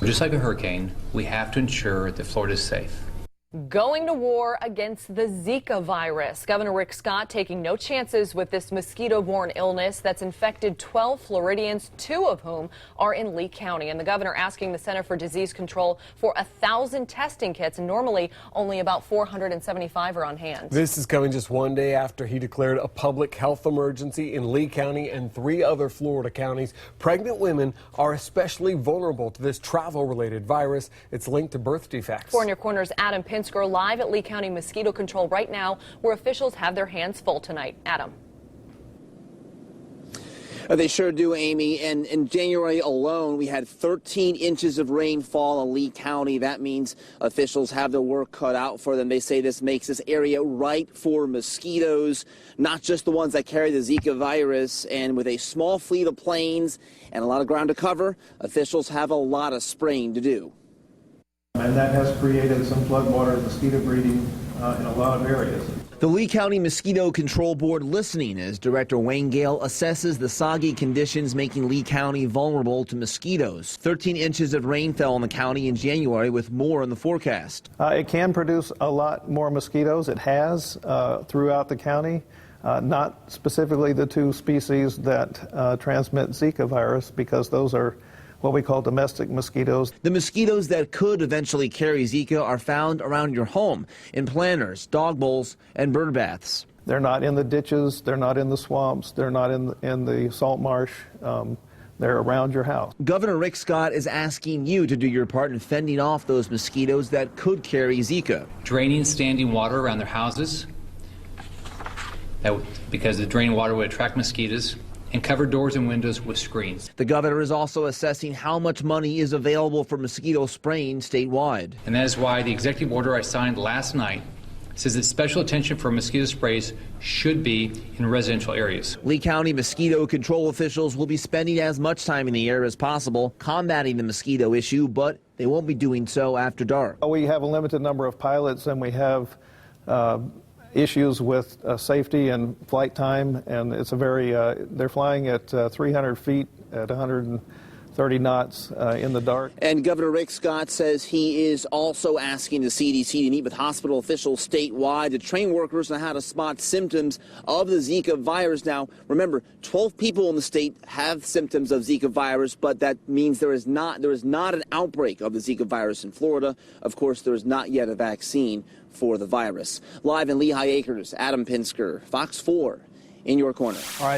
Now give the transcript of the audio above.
Just like a hurricane, we have to ensure that Florida is safe. Going to war against the Zika virus. Governor Rick Scott taking no chances with this mosquito-borne illness that's infected 12 Floridians, 2 of whom are in Lee County. And the governor asking the Center for Disease Control for 1,000 testing kits, and normally only about 475 are on hand. This is coming just one day after he declared a public health emergency in Lee County and 3 other Florida counties. Pregnant women are especially vulnerable to this travel-related virus. It's linked to birth defects. 4 in Your Corner's Adam Pinsker live at Lee County Mosquito Control right now, where officials have their hands full tonight. Adam. They sure do, Amy. And in January alone, we had 13 inches of rainfall in Lee County. That means officials have their work cut out for them. They say this makes this area ripe for mosquitoes, not just the ones that carry the Zika virus. And with a small fleet of planes and a lot of ground to cover, officials have a lot of spraying to do. And that has created some floodwater mosquito breeding in a lot of areas. The Lee County Mosquito Control Board listening as Director Wayne Gale assesses the soggy conditions making Lee County vulnerable to mosquitoes. 13 inches of rain fell in the county in January, with more in the forecast. It can produce a lot more mosquitoes. It has throughout the county, not specifically the 2 species that transmit Zika virus, because those are what we call domestic mosquitoes. The mosquitoes that could eventually carry Zika are found around your home, in planters, dog bowls, and bird baths. They're not in the ditches, they're not in the swamps, they're not in the salt marsh, they're around your house. Governor Rick Scott is asking you to do your part in fending off those mosquitoes that could carry Zika. Draining standing water around their houses, because the draining water would attract mosquitoes, and cover doors and windows with screens. The governor is also assessing how much money is available for mosquito spraying statewide. And that is why the executive order I signed last night says that special attention for mosquito sprays should be in residential areas. Lee County mosquito control officials will be spending as much time in the air as possible combating the mosquito issue, but they won't be doing so after dark. We have a limited number of pilots, and we have issues with safety and flight time, and it's a very, they're flying at 300 feet at 130 knots in the dark. And Governor Rick Scott says he is also asking the CDC to meet with hospital officials statewide to train workers on how to spot symptoms of the Zika virus. Now, remember, 12 people in the state have symptoms of Zika virus, but that means there is not an outbreak of the Zika virus in Florida. Of course, there is not yet a vaccine for the virus. Live in Lehigh Acres, Adam Pinsker, Fox 4 in your corner. All right.